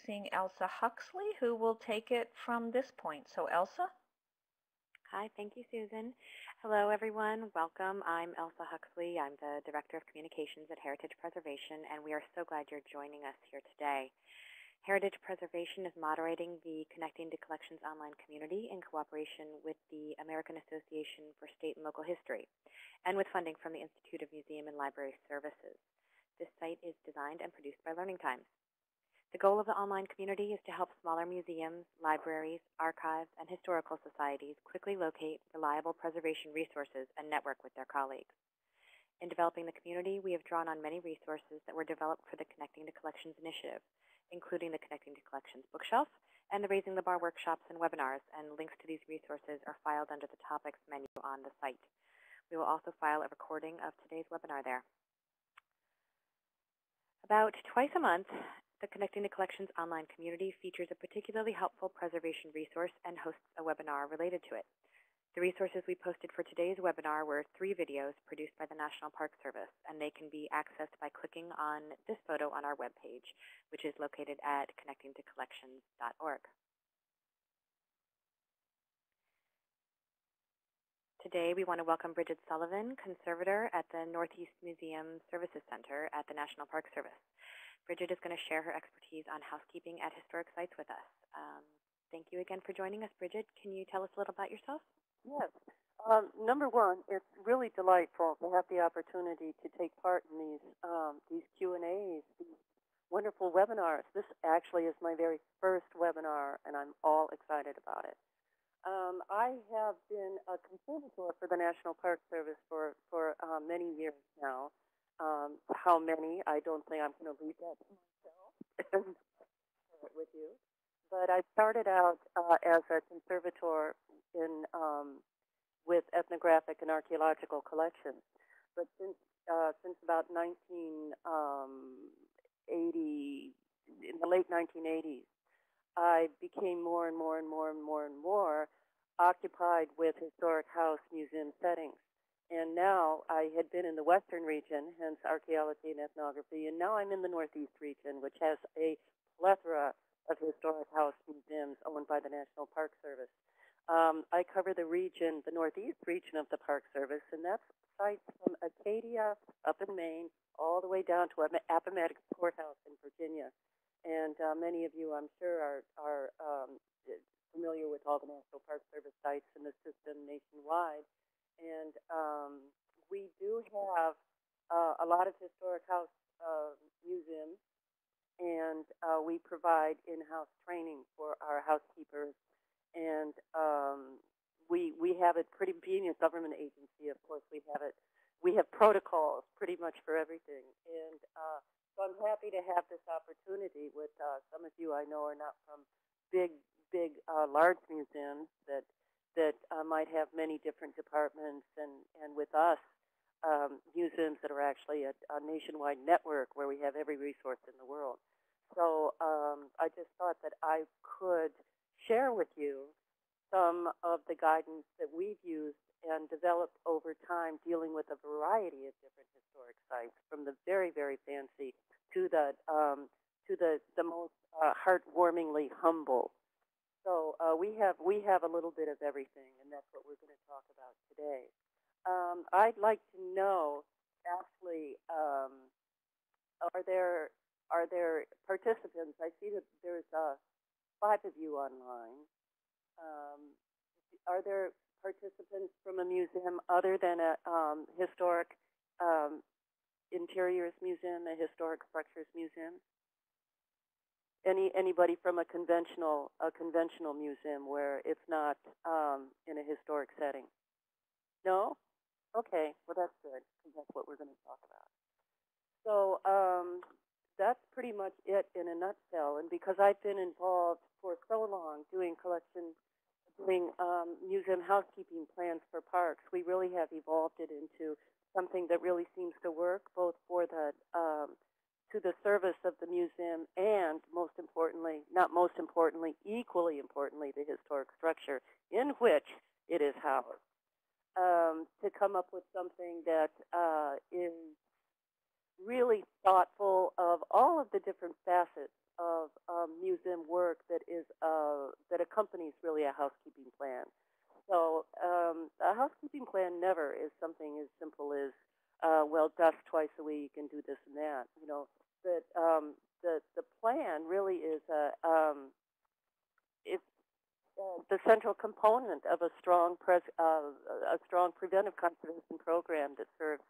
introducing Elsa Huxley, who will take it from this point. So Elsa? Hi, thank you, Susan. Hello, everyone. Welcome. I'm Elsa Huxley. I'm the Director of Communications at Heritage Preservation, and we are so glad you're joining us here today. Heritage Preservation is moderating the Connecting to Collections online community in cooperation with the American Association for State and Local History, and with funding from the Institute of Museum and Library Services. This site is designed and produced by Learning Times. The goal of the online community is to help smaller museums, libraries, archives, and historical societies quickly locate reliable preservation resources and network with their colleagues. In developing the community, we have drawn on many resources that were developed for the Connecting to Collections initiative, including the Connecting to Collections bookshelf and the Raising the Bar workshops and webinars, and links to these resources are filed under the Topics menu on the site. We will also file a recording of today's webinar there. About twice a month, the Connecting to Collections online community features a particularly helpful preservation resource and hosts a webinar related to it. The resources we posted for today's webinar were 3 videos produced by the National Park Service, and they can be accessed by clicking on this photo on our webpage, which is located at connectingtocollections.org. Today, we want to welcome Brigid Sullivan, Conservator at the Northeast Museum Services Center at the National Park Service. Brigid is going to share her expertise on housekeeping at historic sites with us. Thank you again for joining us, Brigid. Can you tell us a little about yourself? Yes. Number one, it's really delightful to have the opportunity to take part in these Q&As, these wonderful webinars. This actually is my very first webinar, and I'm all excited about it. I have been a conservator for the National Park Service for many years now. How many? I don't think I'm going to leave that to myself and share it with you. But I started out as a conservator with ethnographic and archaeological collections. But since about 1980, in the late 1980s, I became more and more occupied with historic house museum settings. And now I had been in the western region, hence archaeology and ethnography, and now I'm in the northeast region, which has a plethora of historic house museums owned by the National Park Service. I cover the region, the northeast region of the Park Service, and that's sites from Acadia up in Maine all the way down to Appomattox Courthouse in Virginia. And many of you, I'm sure, are familiar with all the National Park Service sites in the system nationwide. And we do have a lot of historic house museums, and we provide in-house training for our housekeepers. And we have it pretty, being a government agency, of course, we have protocols pretty much for everything. And so I'm happy to have this opportunity with some of you I know are not from big, large museums that might have many different departments, and with us, museums that are actually a nationwide network where we have every resource in the world. So I just thought that I could share with you some of the guidance that we've used and developed over time dealing with a variety of different historic sites, from the very, very fancy to the most heartwarmingly humble. So we have a little bit of everything, and that's what we're going to talk about today. I'd like to know, Ashley, are there participants? I see that there's 5 of you online. Are there participants from a museum other than a historic interiors museum, a historic structures museum? Anybody from a conventional museum where it's not in a historic setting? No? Okay, well that's good, because that's what we're going to talk about. So that's pretty much it in a nutshell. And because I've been involved for so long doing museum housekeeping plans for parks, we really have evolved it into something that really seems to work both for the to the service of the museum and, most importantly, not most importantly, equally importantly, the historic structure in which it is housed. To come up with something that is really thoughtful of all of the different facets of museum work that accompanies really a housekeeping plan. So a housekeeping plan never is something as simple as, well, dust twice a week and do this and that. You know, that the plan really is it's the central component of a strong preventive conservation program that serves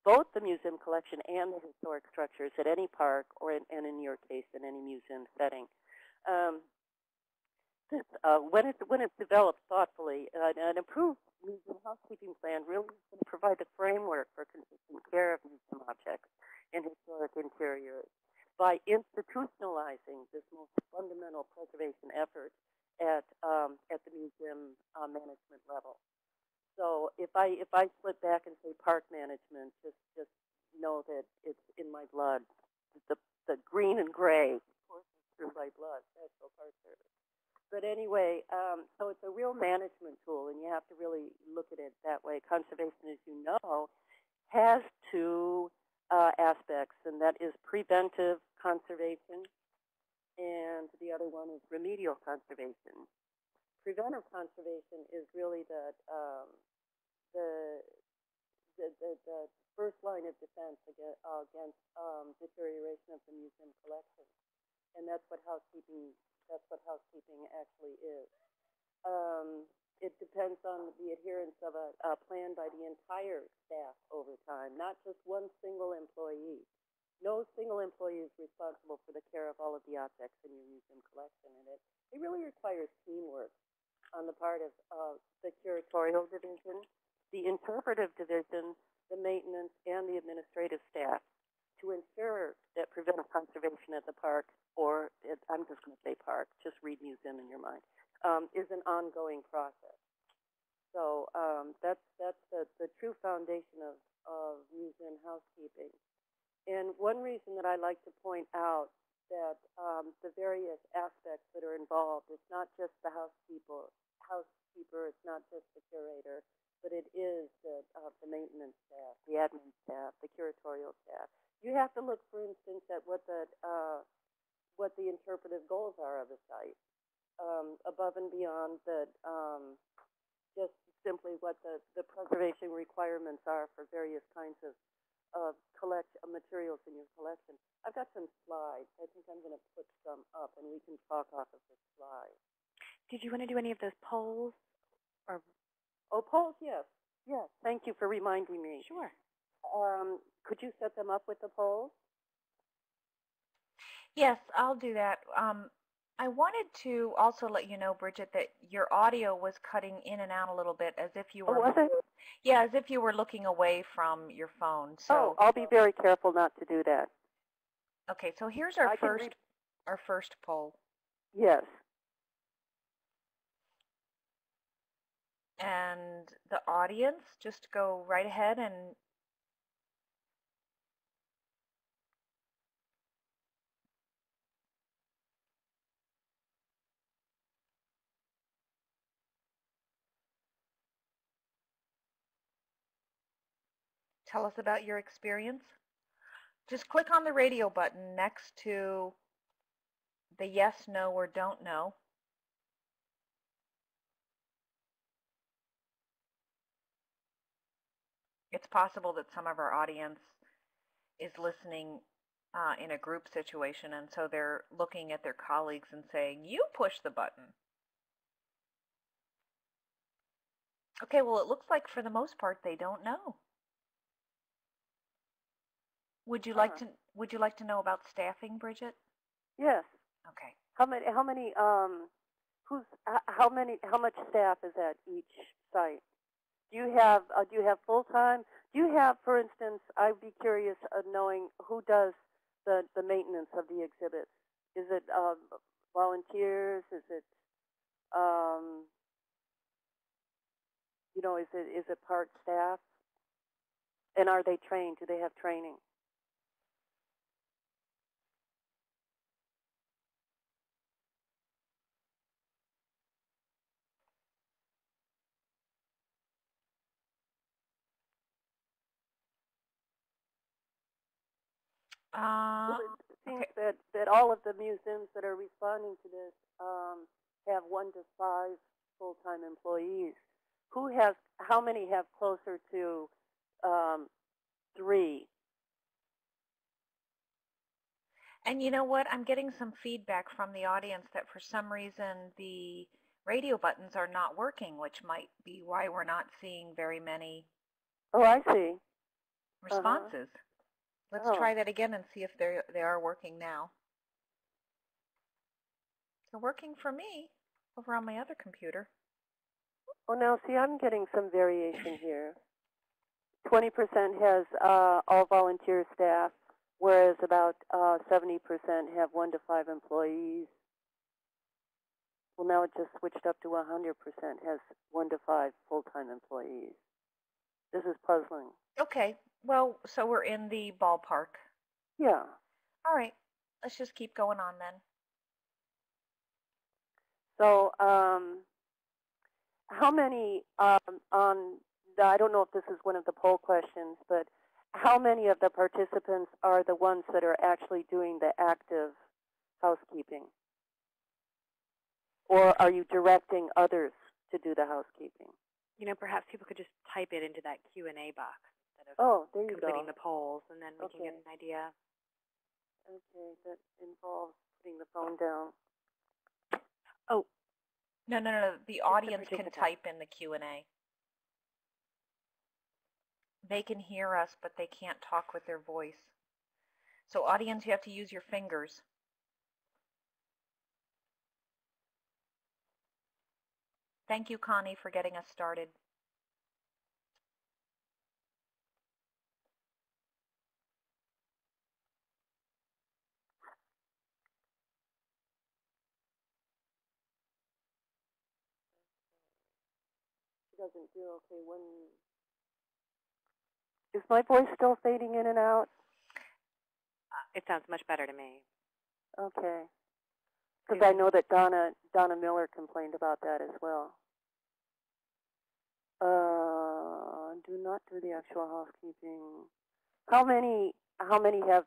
both the museum collection and the historic structures at any park, or and in your case, in any museum setting. Um, when it's developed thoughtfully, an improved museum housekeeping plan really can provide the framework for consistent care of museum objects and historic interiors by institutionalizing this most fundamental preservation effort at the museum management level. So if I slip back and say park management, just know that it's in my blood. The green and gray courses through my blood. National Park Service. But anyway, so it's a real management tool, and you have to really look at it that way. Conservation, as you know, has two aspects, and that is preventive conservation, and the other one is remedial conservation. Preventive conservation is really the first line of defense against deterioration of the museum collection, and that's what housekeeping actually is. It depends on the adherence of a plan by the entire staff over time, not just one single employee. No single employee is responsible for the care of all of the objects in your museum collection, and it really requires teamwork on the part of the curatorial division, the interpretive division, the maintenance, and the administrative staff to ensure that preventive conservation at the park, or I'm just going to say park, just read museum in your mind, is an ongoing process. So that's the true foundation of museum housekeeping. And one reason that I like to point out that the various aspects that are involved, it's not just the housekeeper, it's not just the curator, but it is the maintenance staff, the admin staff, the curatorial staff. You have to look, for instance, at what the interpretive goals are of the site, above and beyond just simply what the preservation requirements are for various kinds of materials in your collection. I've got some slides. I think I'm going to put some up, and we can talk off of the slides. Did you want to do any of those polls? Or polls, yes. Yes, thank you for reminding me. Sure. Could you set them up with the polls? Yes, I'll do that. I wanted to also let you know, Brigid, that your audio was cutting in and out a little bit, as if you were. Oh, was it? Yeah, as if you were looking away from your phone. So I'll be very careful not to do that. Okay, so here's our first poll. Yes. And the audience, just go right ahead and tell us about your experience. Just click on the radio button next to the yes, no, or don't know. It's possible that some of our audience is listening in a group situation, and so they're looking at their colleagues and saying, you push the button. Okay, well, it looks like for the most part they don't know. Would you like to know about staffing, Brigid? Yes. Okay. How much staff is at each site? Do you have full-time? Do you have, for instance, I'd be curious of knowing who does the maintenance of the exhibits. Is it volunteers? Is it is it park staff? And are they trained? Do they have training? Well, it seems Okay. that all of the museums that are responding to this have 1 to 5 full-time employees. How many have closer to 3? And you know what? I'm getting some feedback from the audience that for some reason the radio buttons are not working, which might be why we're not seeing very many Oh, I see. responses. Let's Oh. try that again and see if they are working now. They're working for me over on my other computer. Well, now, see, I'm getting some variation here. 20% has all volunteer staff, whereas about 70% have 1 to 5 employees. Well, now it just switched up to 100% has 1 to 5 full-time employees. This is puzzling. Okay, well, so we're in the ballpark. Yeah. All right, let's just keep going on then. So, how many I don't know if this is one of the poll questions, but how many of the participants are the ones that are actually doing the active housekeeping? Or are you directing others to do the housekeeping? You know, perhaps people could just type it into that Q&A box instead Oh, of there you completing go. the polls, and then we can get an idea. Okay, that involves putting the phone down. Oh. No. The audience can type in the Q&A. They can hear us, but they can't talk with their voice. So audience, you have to use your fingers. Thank you, Connie, for getting us started. She doesn't do okay when... Is my voice still fading in and out? It sounds much better to me. Okay. Because I know that Donna Miller complained about that as well. Do not do the actual housekeeping. How many have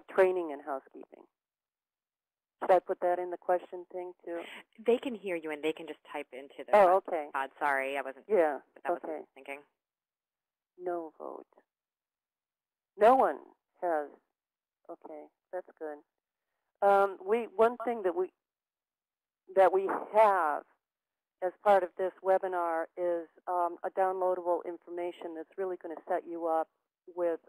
training in housekeeping? Should I put that in the question thing too? They can hear you, and they can just type into the okay. pod. Sorry, I wasn't. Yeah. That was okay. what I was thinking. No vote. No one has. Okay, that's good. One thing that we have as part of this webinar is a downloadable information that's really going to set you up with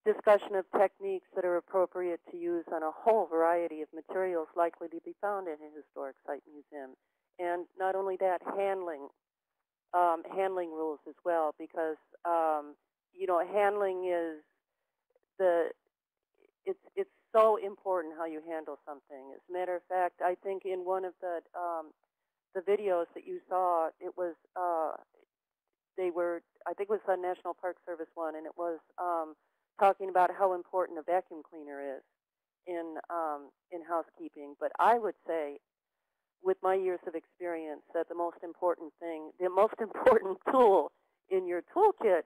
discussion of techniques that are appropriate to use on a whole variety of materials likely to be found in a historic site museum. And not only that, handling rules as well, because handling is it's so important how you handle something. As a matter of fact, I think in one of the videos that you saw, it was I think it was the National Park Service one, and it was talking about how important a vacuum cleaner is in housekeeping. But I would say, with my years of experience, that the most important tool in your toolkit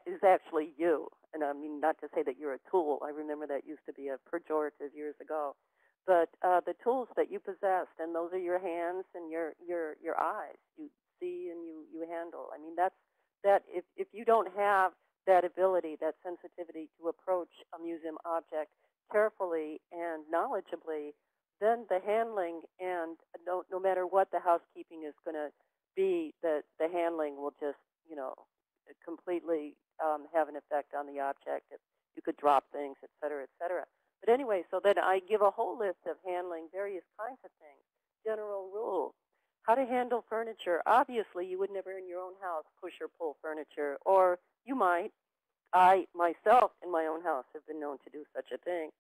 is actually you. And I mean, not to say that you're a tool. I remember that used to be a pejorative years ago. But the tools that you possessed, and those are your hands and your eyes. You see and you handle. I mean, that if you don't have that ability, that sensitivity to approach a museum object carefully and knowledgeably, then the handling, and no matter what the housekeeping is going to be, the handling will just, completely have an effect on the object. You could drop things, et cetera, et cetera. But anyway, so then I give a whole list of handling various kinds of things, general rules. How to handle furniture. Obviously, you would never in your own house push or pull furniture, or you might. I, myself, in my own house, have been known to do such a thing.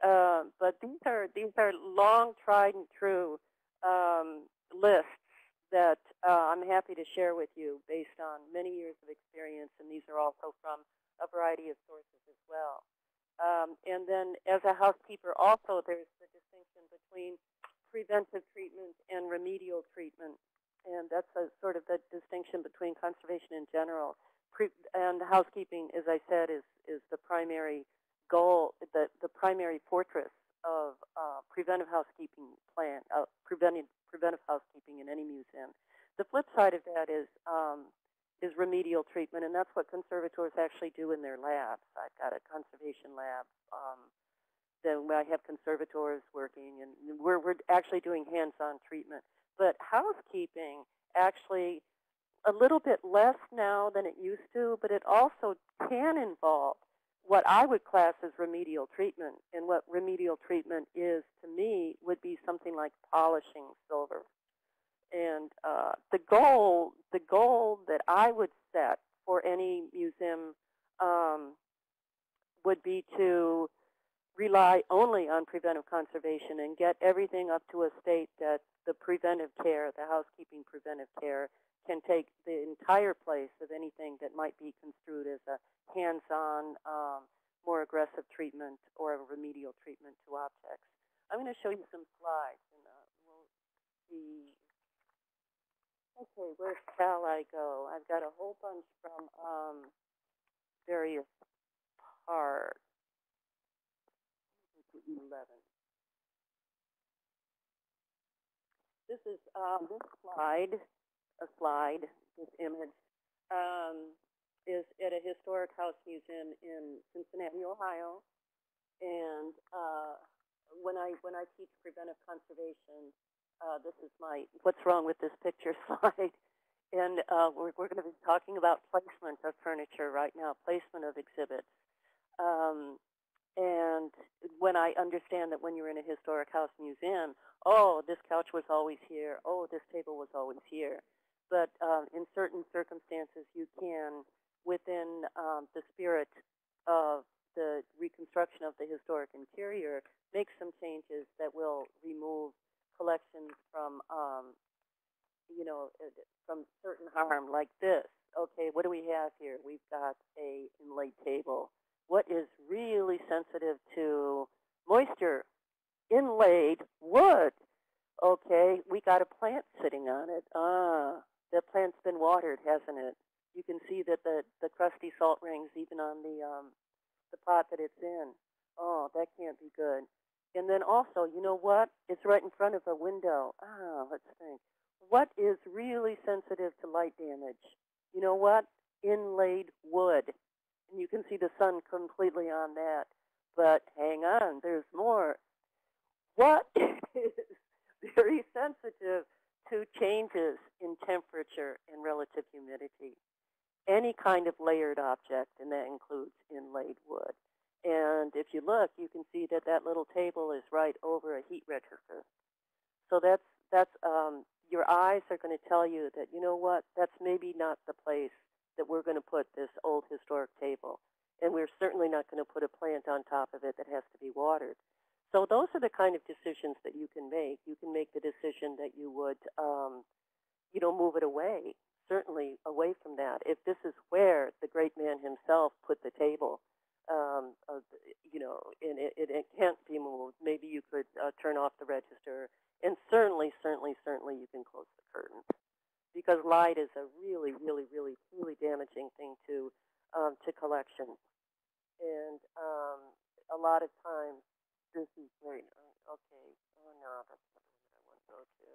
But these are long, tried and true lists that I'm happy to share with you based on many years of experience, and these are also from a variety of sources as well. And then as a housekeeper also, there's the distinction between preventive treatment and remedial treatment, and that's sort of the distinction between conservation in general. and housekeeping, as I said, is the primary goal, the primary fortress of preventive housekeeping preventive housekeeping in any museum. The flip side of that is remedial treatment, and that's what conservators actually do in their labs. I've got a conservation lab. Then I have conservators working, and we're actually doing hands-on treatment. But housekeeping actually a little bit less now than it used to, but it also can involve what I would class as remedial treatment. And what remedial treatment is to me would be something like polishing silver. And the goal that I would set for any museum would be to rely only on preventive conservation and get everything up to a state that the preventive care, the housekeeping preventive care, can take the entire place of anything that might be construed as a hands-on, more aggressive treatment or a remedial treatment to objects. I'm going to show you some slides, and we'll see. Okay, where shall I go? I've got a whole bunch from various parts. 11. This is this image is at a historic house museum in Cincinnati, Ohio. And when I teach preventive conservation, this is my "What's Wrong with This Picture" slide. And we're going to be talking about placement of furniture right now, placement of exhibits. And when I understand that when you're in a historic house museum, oh, this couch was always here, oh, this table was always here. But in certain circumstances, you can, within the spirit of the reconstruction of the historic interior, make some changes that will remove collections from, from certain harm, like this. Okay, what do we have here? We've got a inlaid table. What is really sensitive to moisture? Inlaid wood. Okay, we got a plant sitting on it. The plant's been watered, hasn't it? You can see that the crusty salt rings even on the pot that it's in. Oh, that can't be good. And then also, you know what? It's right in front of a window. Let's think. What is really sensitive to light damage? You know what? Inlaid wood. And you can see the sun completely on that. But hang on, there's more. What is very sensitive to changes in temperature and relative humidity? Any kind of layered object, and that includes inlaid wood. And if you look, you can see that that little table is right over a heat register. So that's your eyes are going to tell you that, you know what, that's maybe not the place that we're going to put this old historic table. And we're certainly not going to put a plant on top of it that has to be watered. So those are the kind of decisions that you can make. You can make the decision that you would, move it away, certainly away from that. If this is where the great man himself put the table, and it can't be moved, maybe you could turn off the register. And certainly you can close the curtains, because light is a really, really, really, really damaging thing to collections. And a lot of times, this is great. Okay. Oh no, that's not what I want to go to.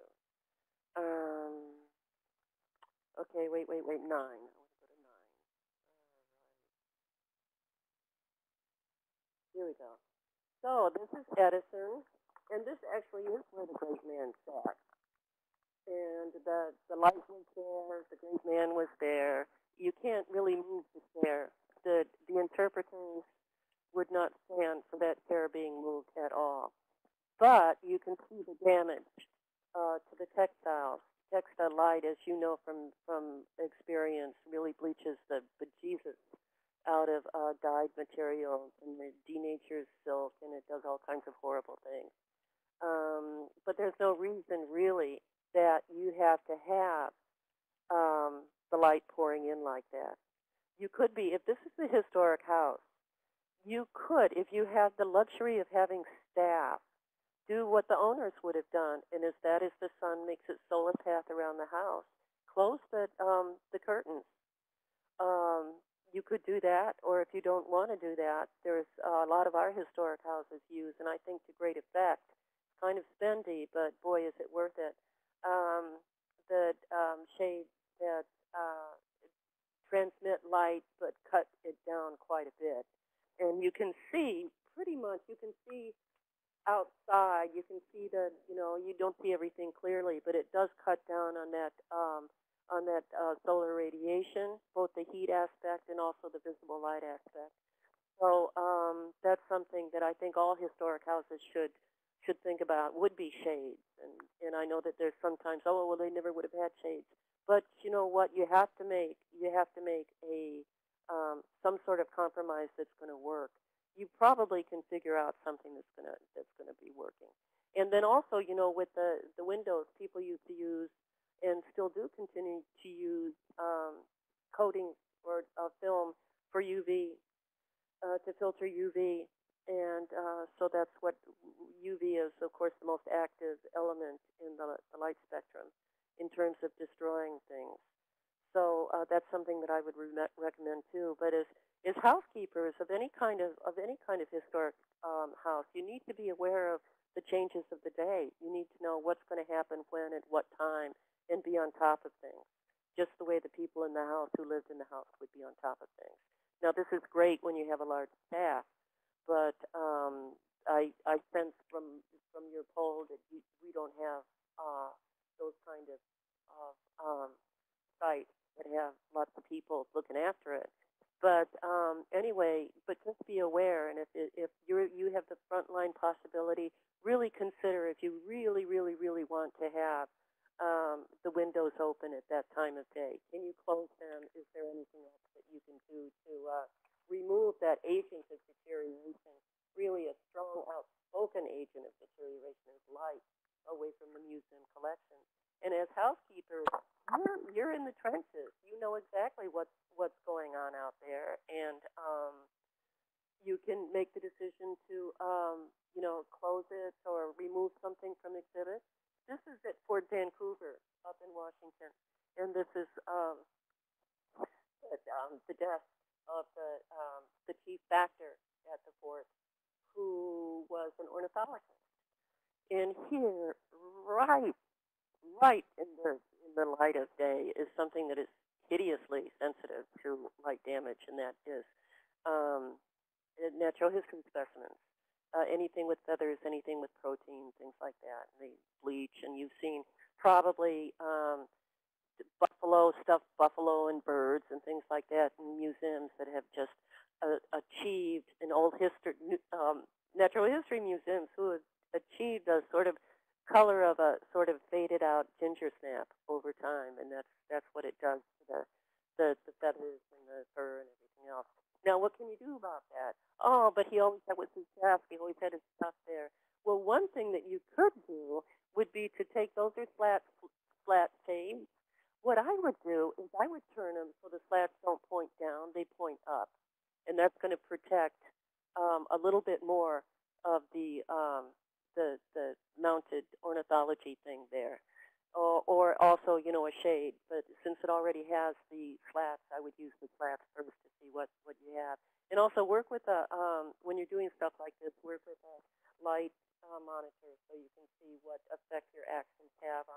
Okay, wait. 9. I want to go to 9. Here we go. So this is Edison, and this actually is where the great man sat. And the light was there, the great man was there. You can't really move the chair. The interpreters would not stand for that chair being moved at all. But you can see the damage to the textiles. Textile light, as you know from experience, really bleaches the bejesus out of dyed materials, and it denatures silk, and it does all kinds of horrible things. But there's no reason really that you have to have the light pouring in like that. You could be, if this is a historic house, you could, if you have the luxury of having staff, do what the owners would have done, and as the sun makes its solar path around the house, close the curtains. you could do that, or if you don't want to do that, there's a lot of our historic houses use, and I think to great effect. It's kind of spendy, but boy, is it worth it. The shades that transmit light but cut it down quite a bit. And you can see, pretty much, you can see outside, you can see the, you don't see everything clearly, but it does cut down on that solar radiation, both the heat aspect and also the visible light aspect. So that's something that I think all historic houses should think about, would be shades. And I know that there's sometimes, oh, well, they never would have had shades. But you know what? You have to make a some sort of compromise that's going to work. You probably can figure out something that's going to be working. And then also, with the windows, people used to use and still do continue to use coatings or film for UV to filter UV. And so that's what UV is, of course, the most active element in the light spectrum in terms of destroying things. So that's something that I would recommend too. But as housekeepers of any kind of historic house, you need to be aware of the changes of the day. You need to know what's going to happen when at what time and be on top of things, just the way the people in the house who lived in the house would be on top of things. Now, this is great when you have a large staff, but I sense from your poll that we don't have those kind of sites that have lots of people looking after it. But anyway, but just be aware, and if you have the frontline possibility, really consider if you really, really, really want to have the windows open at that time of day. Can you close them? Is there anything else that you can do to remove that agent of deterioration? Really a strong, outspoken agent of deterioration is light away from the museum collection. And as housekeepers, you're in the trenches. You know exactly what's going on out there, and you can make the decision to close it or remove something from exhibit. This is at Fort Vancouver up in Washington, and this is the death of the chief factor at the fort, who was an ornithologist. And here, right in the light of day, is something that is hideously sensitive to light damage, and that is natural history specimens. Anything with feathers, anything with protein, things like that. They bleach, and you've seen probably stuffed buffalo and birds and things like that in museums that have just achieved an old history, natural history museums who have achieved a sort of color of a sort of faded out ginger snap over time, and that's what it does to the feathers and the fur and everything else. Now, what can you do about that? Oh, but he always had with his desk, he always had his stuff there. Well, one thing that you could do would be to take those are flat shades. What I would do is I would turn them so the slats don't point down, they point up. And that's going to protect a little bit more of the mounted ornithology thing there. Or also, a shade. But since it already has the slats, I would use the slats first to see what you have. And also work with when you're doing stuff like this, work with a light monitor so you can see what effect your actions have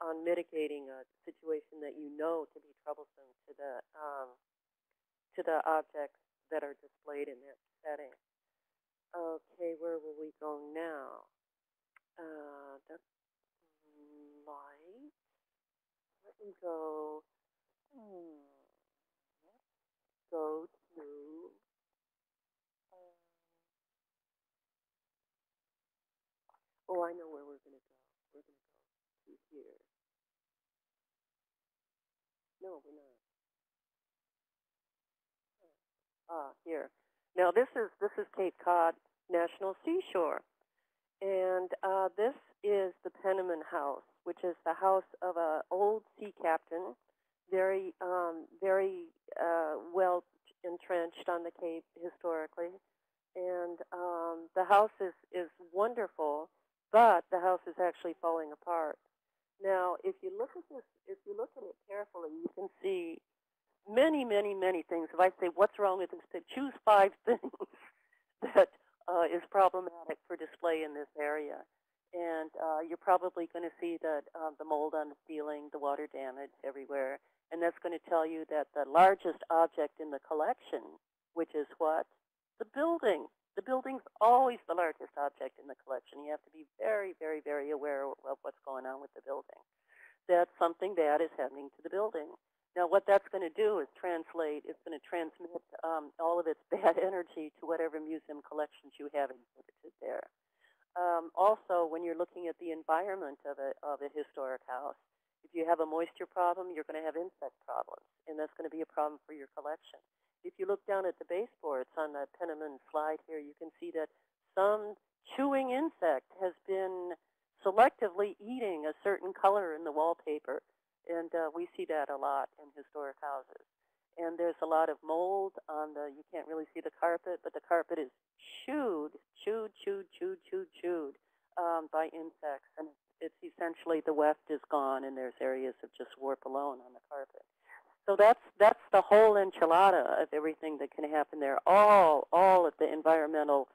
on mitigating a situation that you know to be troublesome to the objects that are displayed in that setting. Okay, where will we go now? That's light. Let me go. Let's go to. Oh, I know where we're going to go. We're going to go to here. No, we're not. Here. Now this is Cape Cod National Seashore, and this is the Penniman House, which is the house of an old sea captain, very well entrenched on the Cape historically, and the house is wonderful, but the house is actually falling apart. Now, if you look at this, if you look at it carefully, you can see many, many, many things. If I say, what's wrong with this, choose 5 things that is problematic for display in this area. And you're probably going to see that the mold on the ceiling, the water damage everywhere. And that's going to tell you that the largest object in the collection, which is what? The building. The building's always the largest object in the collection. You have to be very, very, very aware of what's going on with the building. That something bad is happening to the building. Now, what that's going to do is translate, it's going to transmit all of its bad energy to whatever museum collections you have exhibited there. Also, when you're looking at the environment of a historic house, if you have a moisture problem, you're going to have insect problems, and that's going to be a problem for your collection. If you look down at the baseboards on the Penniman slide here, you can see that some chewing insect has been selectively eating a certain color in the wallpaper. And we see that a lot in historic houses. And there's a lot of mold on you can't really see the carpet, but the carpet is chewed by insects. And it's essentially the weft is gone, and there's areas of just warp alone on the carpet. So that's the whole enchilada of everything that can happen there. All of the environmental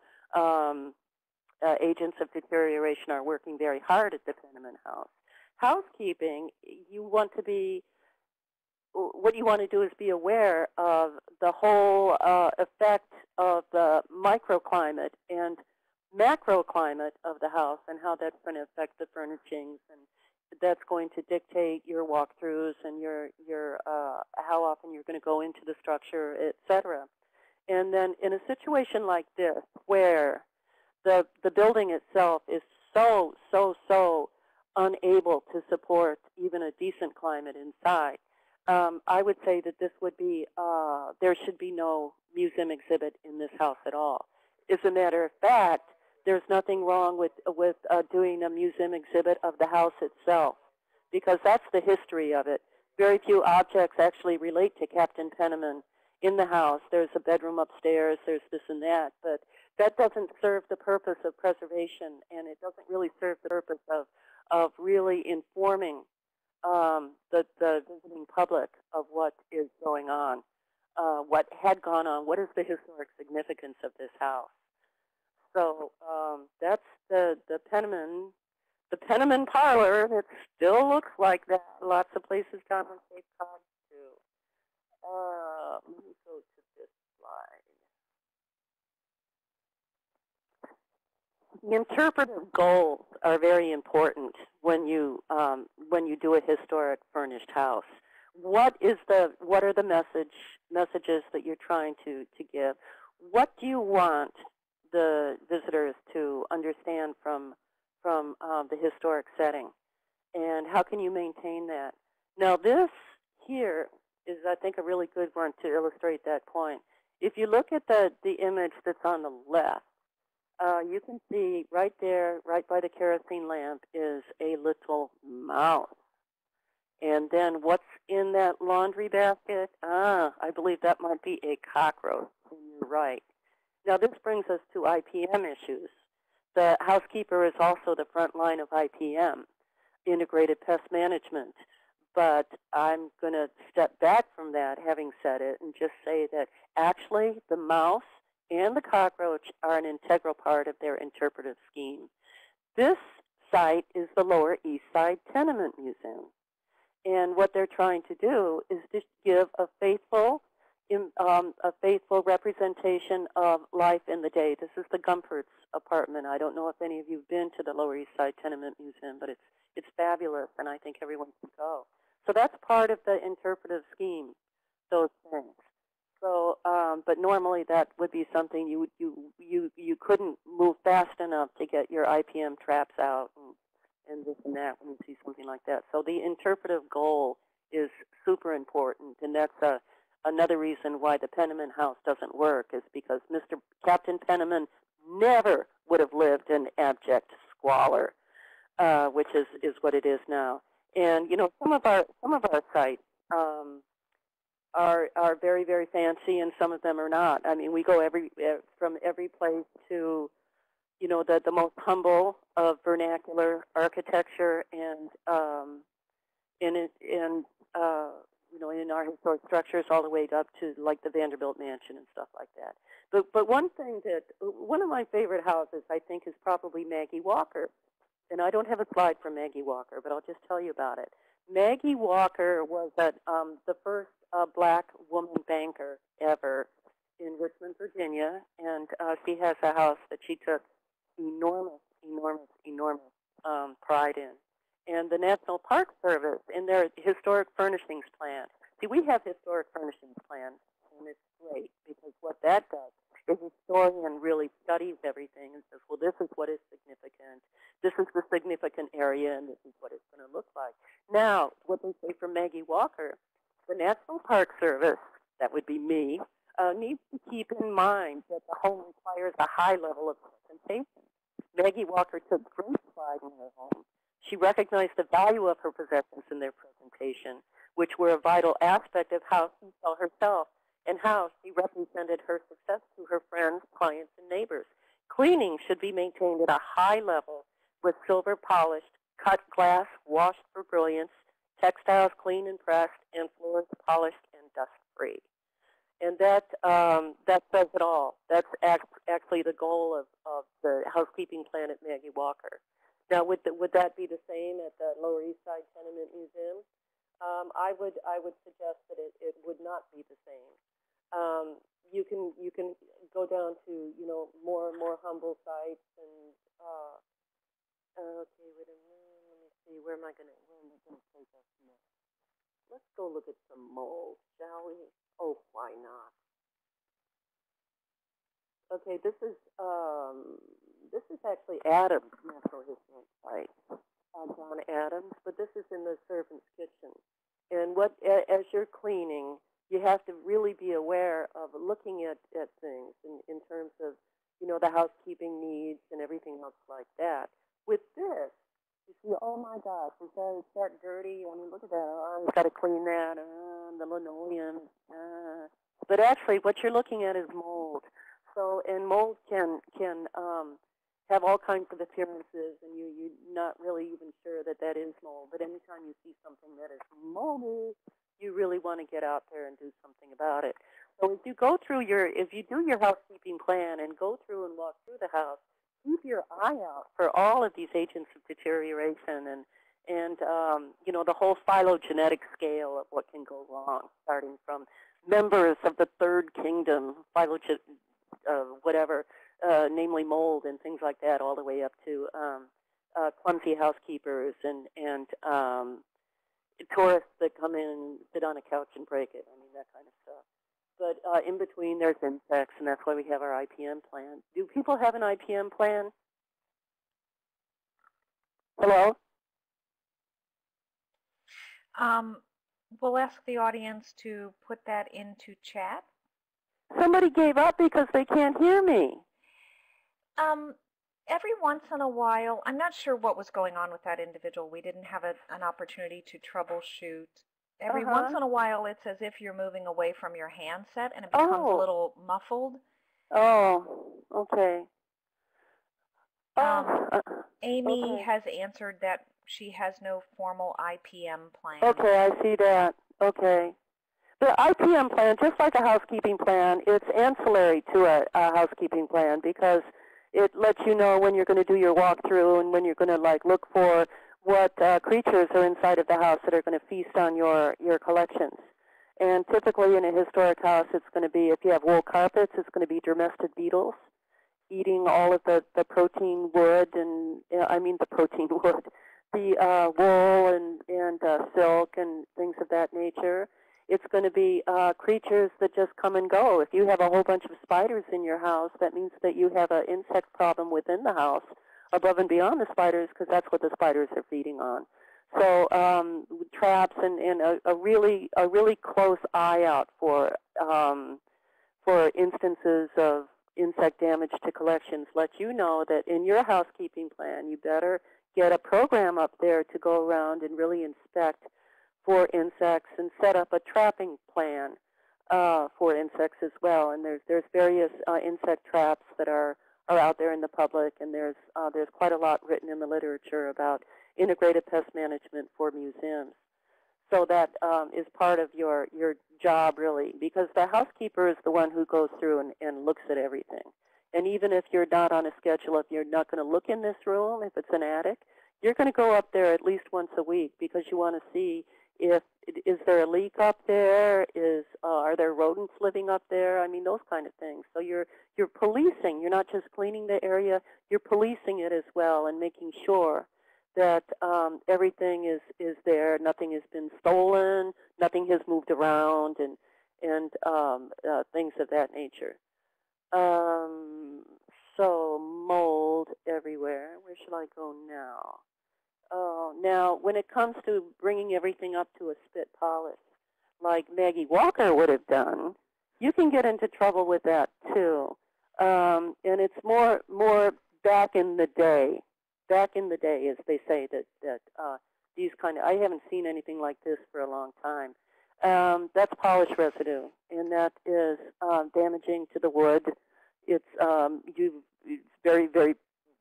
agents of deterioration are working very hard at the Penniman house. Housekeeping, what you want to do is be aware of the whole effect of the microclimate and macroclimate of the house and how that's going to affect the furnishings, and that's going to dictate your walkthroughs and your how often you're going to go into the structure, etc. And then in a situation like this, where the building itself is so unable to support even a decent climate inside, I would say that this would be, there should be no museum exhibit in this house at all. As a matter of fact, there's nothing wrong with doing a museum exhibit of the house itself, because that's the history of it. Very few objects actually relate to Captain Penniman in the house. There's a bedroom upstairs, there's this and that, but that doesn't serve the purpose of preservation, and it doesn't really serve the purpose of really informing the visiting public of what is going on, what had gone on, what is the historic significance of this house. So that's the Penniman parlor, and it still looks like that. Lots of places down on Cape Cod too. Let me go to this slide. The interpretive goals are very important when you do a historic furnished house. What are the messages that you're trying to give? What do you want the visitors to understand from the historic setting, and how can you maintain that? Now, this here is, I think, a really good one to illustrate that point. If you look at the image that's on the left, you can see right there, right by the kerosene lamp, is a little mouse. And then what's in that laundry basket? I believe that might be a cockroach. You're right. Now, this brings us to IPM issues. The housekeeper is also the front line of IPM, integrated pest management. But I'm going to step back from that, having said it, and just say that actually the mouse and the cockroach are an integral part of their interpretive scheme. This site is the Lower East Side Tenement Museum. And what they're trying to do is to give a faithful representation of life in the day. This is the Gumpert's apartment. I don't know if any of you have been to the Lower East Side Tenement Museum, but it's fabulous, and I think everyone should go. So that's part of the interpretive scheme, those things. So, but normally that would be something you couldn't move fast enough to get your IPM traps out and this and that when you see something like that. So the interpretive goal is super important, and that's another reason why the Penniman house doesn't work, is because Captain Penniman never would have lived in abject squalor, which is what it is now. And you know, some of our sites are very, very fancy, and some of them are not. I mean, we go from every place to, you know, the most humble of vernacular architecture, and in our historic structures all the way up to like the Vanderbilt Mansion and stuff like that. But one of my favorite houses, I think, is probably Maggie Walker. And I don't have a slide for Maggie Walker, but I'll just tell you about it. Maggie Walker was the first black woman banker ever in Richmond, Virginia, and she has a house that she took enormous pride in. And the National Park Service, in their historic furnishings plan, see, we have historic furnishings plans, and it's great because what that does, the historian really studies everything and says, well, this is what is significant. This is the significant area, and this is what it's going to look like. Now, what they say for Maggie Walker, the National Park Service, that would be me, needs to keep in mind that the home requires a high level of presentation. Maggie Walker took great pride in her home. She recognized the value of her possessions in their presentation, which were a vital aspect of how she saw herself and how she represented her success to her friends, clients, and neighbors. Cleaning should be maintained at a high level with silver polished, cut glass washed for brilliance, textiles clean and pressed, and floors polished and dust-free. And that says it all. That's actually the goal of the housekeeping plan at Maggie Walker. Now, would that be the same at the Lower East Side Tenement Museum? I would suggest that it would not be the same. You can go down to more and more humble sites and okay, wait a minute, let me see, where am I gonna take us next? Let's go look at some mold, shall we? Oh, why not? Okay, this is actually Adams Natural Historic Site, John Adams, but this is in the servant's kitchen. And as you're cleaning, you have to really be aware of looking at things in terms of, the housekeeping needs and everything else like that. With this, you see, oh my gosh, is that dirty? I mean, look at that. Oh, I've got to clean that. The linoleum. But actually, what you're looking at is mold. So, and mold can have all kinds of appearances, and you're not really even sure that is mold. But anytime you see something that is moldy, you really want to get out there and do something about it. So if you do your housekeeping plan and go through and walk through the house, keep your eye out for all of these agents of deterioration and the whole phylogenetic scale of what can go wrong, starting from members of the third kingdom, namely mold and things like that, all the way up to clumsy housekeepers and tourists that come in and sit on a couch and break it. I mean, that kind of stuff. But in between, there's insects, and that's why we have our IPM plan. Do people have an IPM plan? Hello? We'll ask the audience to put that into chat. Somebody gave up because they can't hear me. Every once in a while, I'm not sure what was going on with that individual. We didn't have an opportunity to troubleshoot. Every once in a while, it's as if you're moving away from your handset, and it becomes a little muffled. Oh, okay. Amy has answered that she has no formal IPM plan. Okay, I see that. Okay. The IPM plan, just like a housekeeping plan, it's ancillary to a housekeeping plan because it lets you know when you're going to do your walkthrough and when you're going to look for what creatures are inside of the house that are going to feast on your collections. And typically in a historic house, it's going to be, if you have wool carpets, it's going to be domestic beetles eating all of the protein wood and, the protein wood, the wool and silk and things of that nature. It's going to be creatures that just come and go. If you have a whole bunch of spiders in your house, that means that you have an insect problem within the house above and beyond the spiders because that's what the spiders are feeding on. So traps and a really close eye out for instances of insect damage to collections let you know that in your housekeeping plan you better get a program up there to go around and really inspect for insects and set up a trapping plan for insects as well. And there's various insect traps that are out there in the public, and there's quite a lot written in the literature about integrated pest management for museums. So that is part of your job, really, because the housekeeper is the one who goes through and looks at everything. And even if you're not on a schedule, if you're not going to look in this room, if it's an attic, you're going to go up there at least once a week because you want to see if is there a leak up there, are there rodents living up there? I mean, those kind of things. So you're policing. You're not just cleaning the area. You're policing it as well and making sure that everything is there. Nothing has been stolen. Nothing has moved around, and things of that nature. So mold everywhere. Where should I go now? Oh, now when it comes to bringing everything up to a spit polish, like Maggie Walker would have done, you can get into trouble with that too. And it's more back in the day. Back in the day, as they say, that these kind of, I haven't seen anything like this for a long time. That's polish residue, and that is damaging to the wood. It's very, very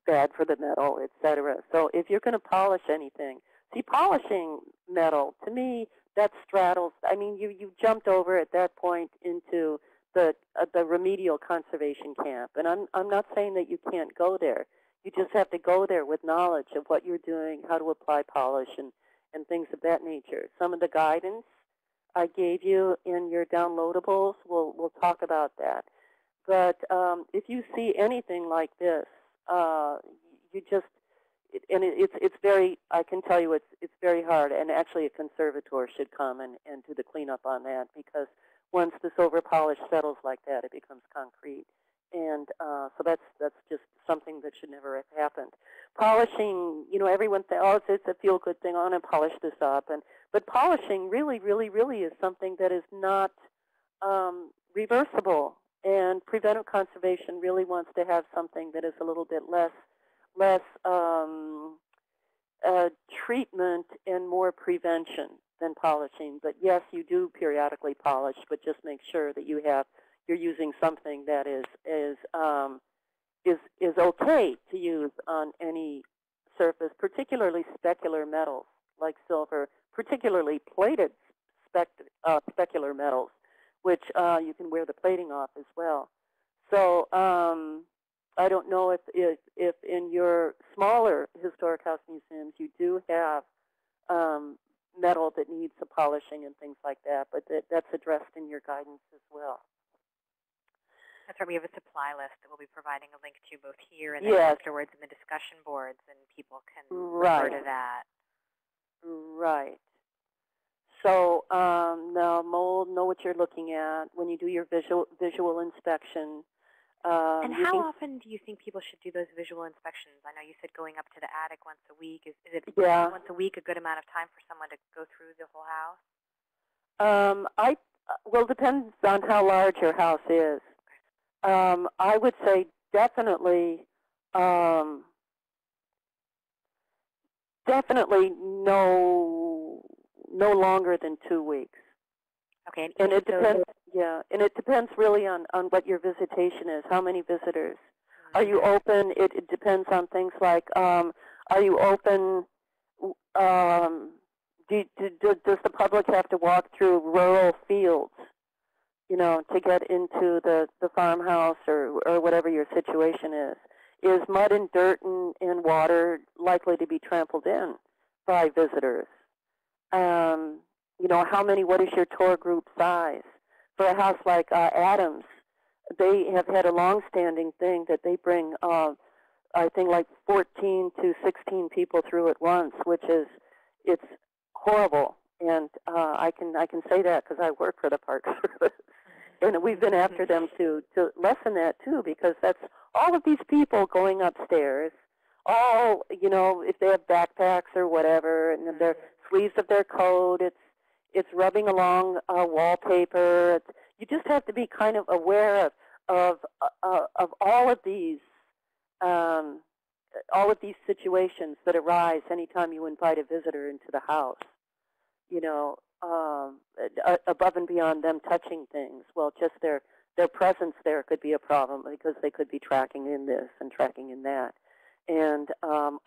bad for the metal, etc. So if you're going to polish anything, see, polishing metal, to me, that straddles. I mean, you jumped over at that point into the remedial conservation camp, and I'm not saying that you can't go there. You just have to go there with knowledge of what you're doing, how to apply polish, and things of that nature. Some of the guidance I gave you in your downloadables, we'll talk about that. But if you see anything like this, you just, and it's very, I can tell you it's very hard, and actually a conservator should come and do the cleanup on that, because once this over polish settles like that, it becomes concrete. And so that's just something that should never have happened. Polishing, you know, everyone thinks, oh, it's a feel-good thing, I want to polish this up. But polishing really, really, really is something that is not reversible. And preventive conservation really wants to have something that is a little bit less treatment and more prevention than polishing. But yes, you do periodically polish, but just make sure that you're using something that is okay to use on any surface, particularly specular metals like silver, particularly plated specular metals, which you can wear the plating off as well. So I don't know if in your smaller historic house museums you do have metal that needs a polishing and things like that, but that's addressed in your guidance as well. That's right. We have a supply list that we'll be providing a link to both here and then afterwards in the discussion boards, and people can refer to that. Right. So now mold, know what you're looking at when you do your visual inspection. And how often do you think people should do those visual inspections? I know you said going up to the attic once a week. Is it once a week a good amount of time for someone to go through the whole house? Well, it depends on how large your house is. I would say definitely no longer than 2 weeks. Okay. And it depends. Yeah, and it depends really on what your visitation is. How many visitors? Mm-hmm. Are you open? It depends on things like are you open? Does the public have to walk through rural fields, you know, to get into the farmhouse or whatever your situation is? Is mud and dirt and water likely to be trampled in by visitors? You know, what is your tour group size? For a house like Adams, they have had a long-standing thing that they bring, I think, like 14 to 16 people through at once, which is, it's horrible. And I can say that because I work for the Park Service. And we've been after them to lessen that, too, because that's all of these people going upstairs, all, you know, if they have backpacks or whatever, and their sleeves of their coat, it's rubbing along wallpaper. You just have to be kind of aware of all of these situations that arise anytime you invite a visitor into the house. You know, above and beyond them touching things. Well, just their presence there could be a problem because they could be tracking in this and tracking in that. And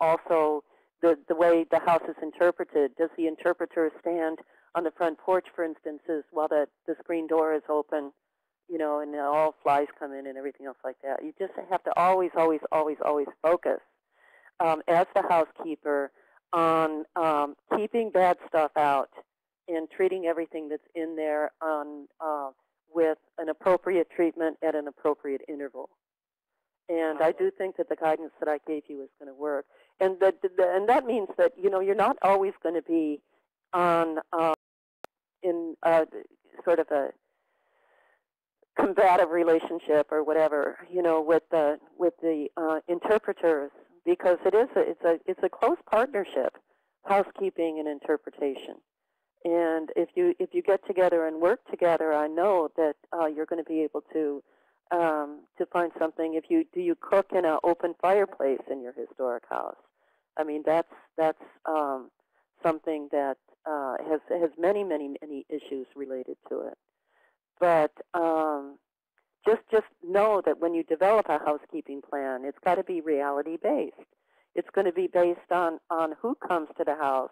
also the way the house is interpreted. Does the interpreter stand on the front porch, for instance, while the screen door is open, you know, and all flies come in and everything else like that? You just have to always, always, always, always focus as the housekeeper on keeping bad stuff out and treating everything that's in there on with an appropriate treatment at an appropriate interval. And I do think that the guidance that I gave you is going to work. And that means that, you know, you're not always going to be on in sort of a combative relationship or whatever, you know, with the interpreters, because it's a close partnership, housekeeping and interpretation. And if you get together and work together, I know that you're going to be able to find something. Do you cook in an open fireplace in your historic house? I mean, that's something that has many, many, many issues related to it. But just know that when you develop a housekeeping plan, it's got to be reality based. It's going to be based on who comes to the house.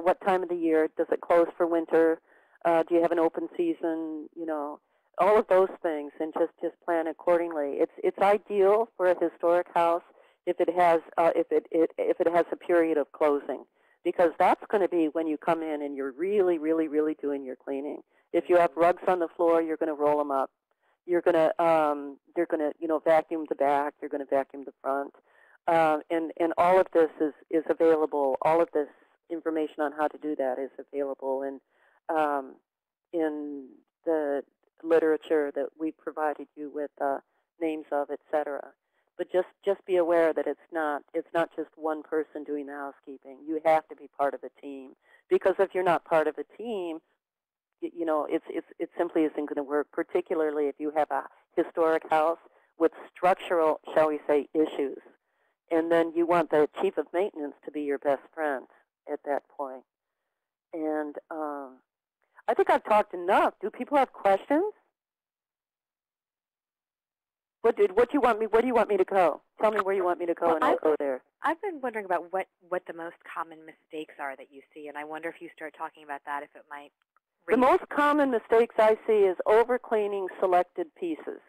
What time of the year? Does it close for winter? Do you have an open season? You know, all of those things, and just plan accordingly. It's ideal for a historic house if it has a period of closing, because that's going to be when you come in and you're really, really, really doing your cleaning. If you have rugs on the floor, you're going to roll them up. You're going to vacuum the back. You're going to vacuum the front. And all of this is available. All of this information on how to do that is available in the literature that we provided you with names of, etc. But just be aware that it's not just one person doing the housekeeping. You have to be part of a team, because if you're not part of a team, you know, it simply isn't going to work. Particularly if you have a historic house with structural, shall we say, issues. And then you want the chief of maintenance to be your best friend at that point. And I think I've talked enough. Do people have questions? Where do you want me to go? Tell me where you want me to go, and I'll go there. I've been wondering about what the most common mistakes are that you see, and I wonder if you start talking about that, if it might. The most common mistakes I see is over-cleaning selected pieces.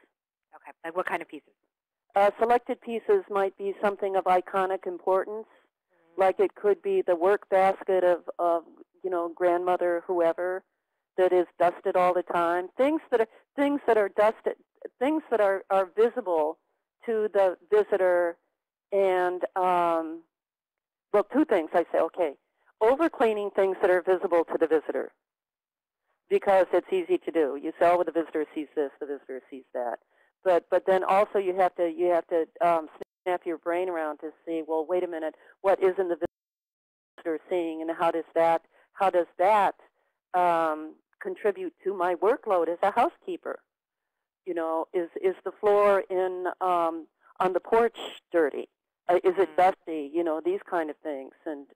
Okay, like what kind of pieces? Selected pieces might be something of iconic importance, like it could be the work basket of grandmother, whoever, that is dusted all the time. Things that are dusted, things that are visible to the visitor, and well, two things I say. Okay, over cleaning things that are visible to the visitor, because it's easy to do. You say, oh, the visitor sees this, the visitor sees that. But then also you have to snap your brain around to see, well, wait a minute, what isn't the visitor seeing, and how does that contribute to my workload as a housekeeper? You know, is the floor on the porch dirty? Is it dusty? You know, these kind of things, and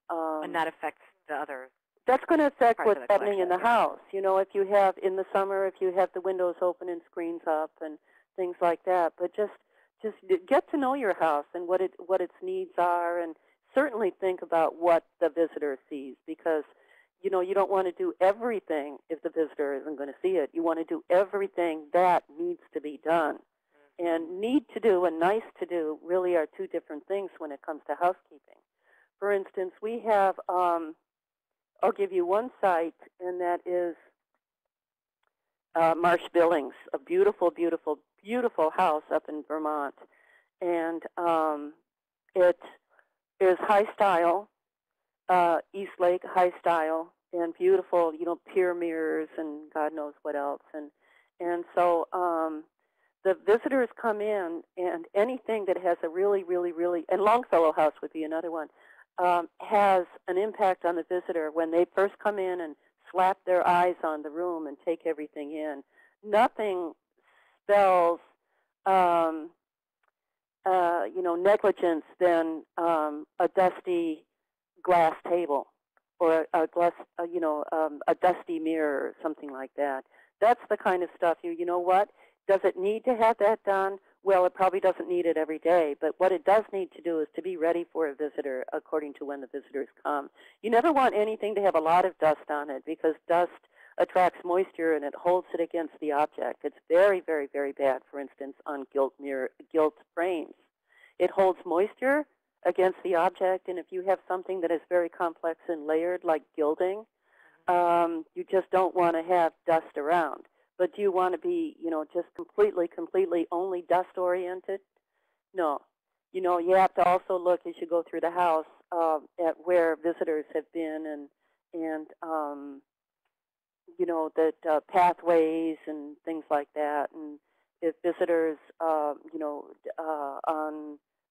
that affects the other. That's going to affect what's happening in the house. You know, if you have in the summer, if you have the windows open and screens up and things like that. But just get to know your house and what its needs are, and certainly think about what the visitor sees, because you know, you don't want to do everything if the visitor isn't going to see it. You want to do everything that needs to be done. And need to do and nice to do really are two different things when it comes to housekeeping. For instance, we have, I'll give you one site, and that is Marsh Billings, a beautiful, beautiful, beautiful house up in Vermont. And it is high style, East Lake high style, and beautiful, you know, pier mirrors and God knows what else. And so the visitors come in, and anything that has a really, really, really, and Longfellow House would be another one, has an impact on the visitor when they first come in and slap their eyes on the room and take everything in. Nothing spells, negligence than a dusty glass table, or a dusty mirror, or something like that. That's the kind of stuff you know what? Does it need to have that done? Well, it probably doesn't need it every day, but what it does need to do is to be ready for a visitor according to when the visitors come. You never want anything to have a lot of dust on it because dust attracts moisture and it holds it against the object. It's very, very, very bad, for instance, on gilt frames. It holds moisture against the object, and if you have something that is very complex and layered like gilding, you just don't want to have dust around. But do you want to be, just completely only dust-oriented? No. You have to also look as you go through the house at where visitors have been and that pathways and things like that. And if visitors, on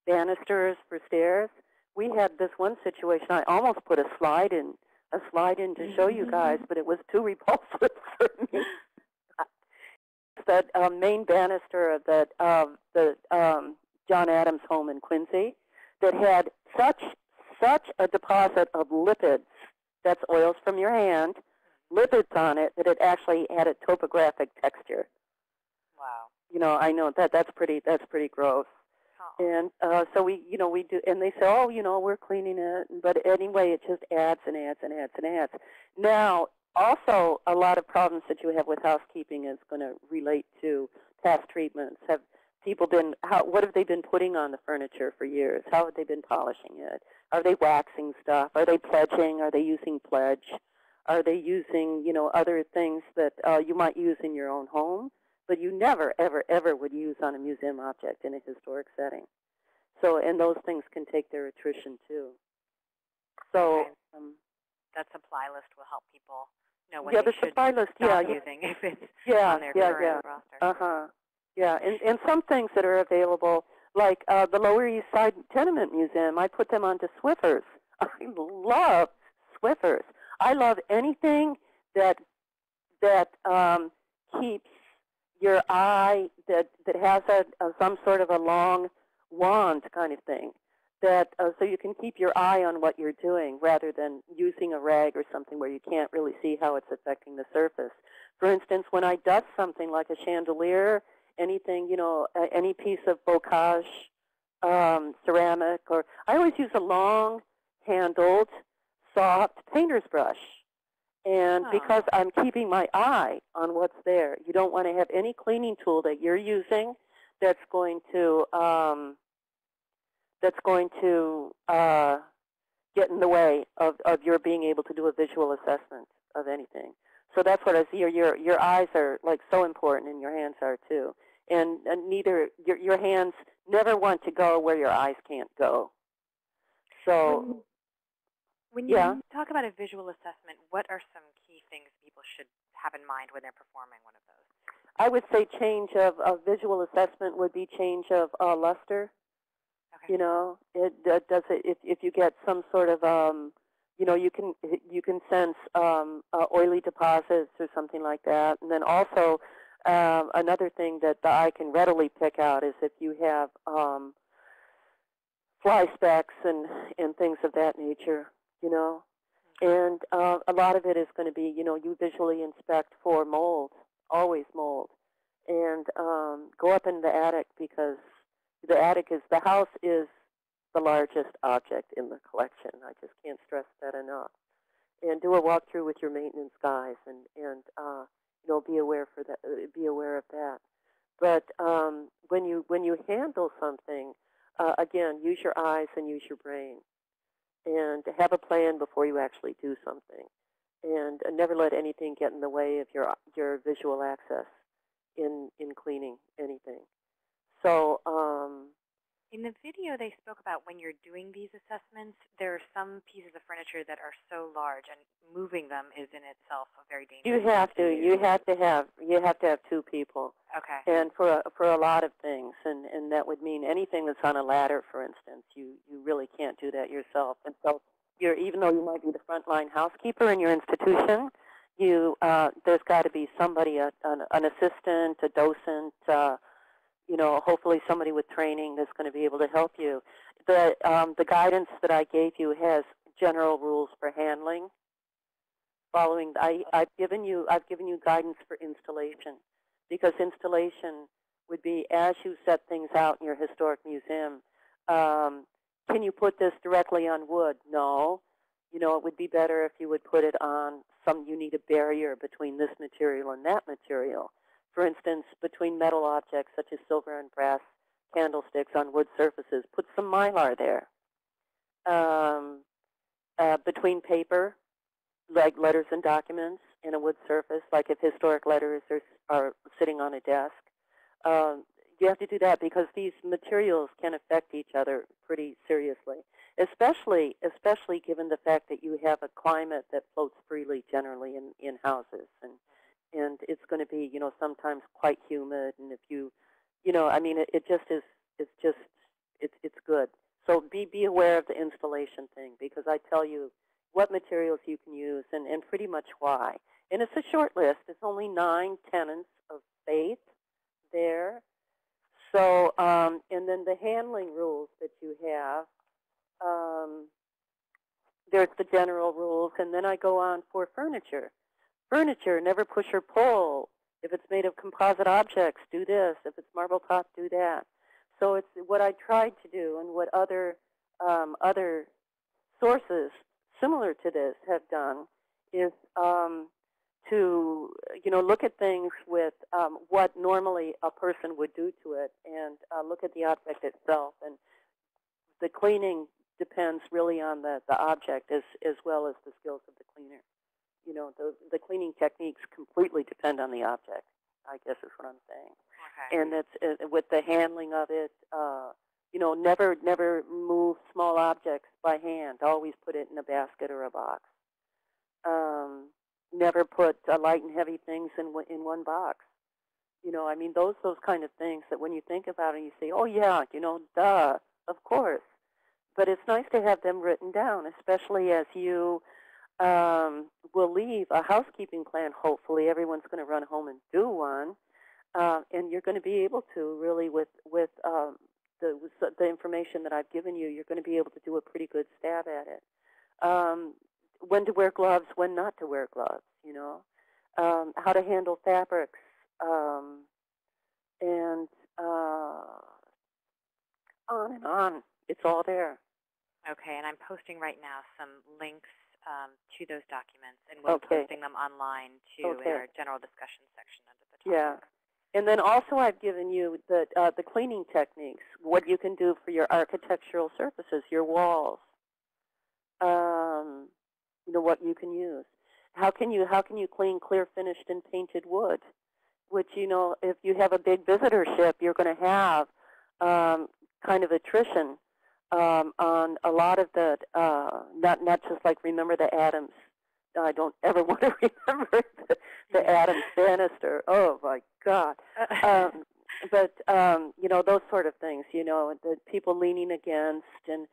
banisters for stairs, we had this one situation. I almost put a slide in to show you guys, but it was too repulsive for me. That main banister of the John Adams home in Quincy that had such a deposit of lipids, that's oils from your hand, lipids on it, that it actually had a topographic texture. Wow. I know that's pretty gross. Oh. And so we do, and they say, oh, we're cleaning it, but anyway, it just adds and adds and adds and adds. Now, also, a lot of problems that you have with housekeeping is going to relate to past treatments. Have people been, what have they been putting on the furniture for years? How have they been polishing it? Are they waxing stuff? Are they pledging? Are they using pledge? Are they using, other things that you might use in your own home, but you never, ever, ever would use on a museum object in a historic setting? So, and those things can take their attrition, too. So, okay. That supply list will help people know what the supply list, using if it's on their current roster. Yeah, and some things that are available, like the Lower East Side Tenement Museum, I put them onto Swiffers. I love Swiffers. I love anything that keeps your eye, that has some sort of a long wand kind of thing. That so you can keep your eye on what you're doing rather than using a rag or something where you can't really see how it's affecting the surface. For instance, when I dust something like a chandelier, anything, any piece of bocage ceramic, or I always use a long-handled, soft painter's brush. And because I'm keeping my eye on what's there, you don't want to have any cleaning tool that you're using that's going to get in the way of your being able to do a visual assessment of anything. So that's what I see. Your eyes are like so important, and your hands are too. And neither your hands never want to go where your eyes can't go. So when you talk about a visual assessment, what are some key things people should have in mind when they're performing one of those? I would say change of visual assessment would be change of luster. Okay. It does it if you get some sort of you can sense oily deposits or something like that. And then also another thing that the eye can readily pick out is if you have fly specks and things of that nature. And a lot of it is going to be you visually inspect for mold, always mold, and go up in the attic because the house is the largest object in the collection. I just can't stress that enough. And do a walkthrough with your maintenance guys, and be aware of that. But when you handle something, again, use your eyes and use your brain, and have a plan before you actually do something, and never let anything get in the way of your visual access in cleaning anything. So in the video, they spoke about when you're doing these assessments, there are some pieces of furniture that are so large, and moving them is in itself a very dangerous. You have to have two people. Okay. And for a lot of things, and that would mean anything that's on a ladder, for instance, you really can't do that yourself. And so even though you might be the frontline housekeeper in your institution, there's got to be somebody, an assistant, a docent. Hopefully somebody with training that's going to be able to help you. The guidance that I gave you has general rules for handling. I've given you guidance for installation. because installation would be as you set things out in your historic museum. Can you put this directly on wood? No. You know, it would be better if you would put it on you need a barrier between this material and that material. For instance, between metal objects such as silver and brass candlesticks on wood surfaces, put some mylar there. Between paper, like letters and documents, and a wood surface, like if historic letters are sitting on a desk. You have to do that because these materials can affect each other pretty seriously, especially given the fact that you have a climate that floats freely generally in houses, and it's going to be, you know, sometimes quite humid, and if you know, I mean, it just is, it's good. So be aware of the installation thing, because I tell you what materials you can use and pretty much why. And it's a short list. It's only 9 tenets of faith there. So, and then the handling rules that you have, there's the general rules, and then I go on for furniture. Furniture, never push or pull. If it's made of composite objects, do this. If it's marble top, do that. So it's what I tried to do, and what other sources similar to this have done is to, you know, look at things with what normally a person would do to it, and look at the object itself. And the cleaning depends really on the object as well as the skills of the cleaner. You know, the cleaning techniques completely depend on the object, I guess is what I'm saying. Okay. And that's with the handling of it. You know, never move small objects by hand. Always put it in a basket or a box. Never put light and heavy things in one box. You know, I mean, those kind of things that when you think about it, you say, oh, yeah, you know, duh, of course. But it's nice to have them written down, especially as you will leave a housekeeping plan. Hopefully everyone's going to run home and do one. And you're going to be able to really, with the information that I've given you, you're going to be able to do a pretty good stab at it. When to wear gloves, when not to wear gloves, you know. How to handle fabrics, and on and on. It's all there. Okay, and I'm posting right now some links to those documents, and we'll be posting them online, too, in our general discussion section under the topic. Yeah. And then also I've given you the cleaning techniques, what you can do for your architectural surfaces, your walls, you know, what you can use. How can you clean clear finished and painted wood, which, you know, if you have a big visitorship, you're going to have kind of attrition on a lot of the, not just like remember the Adams. I don't ever want to remember the Adams banister. Oh, my God. But, you know, those sort of things, you know, the people leaning against and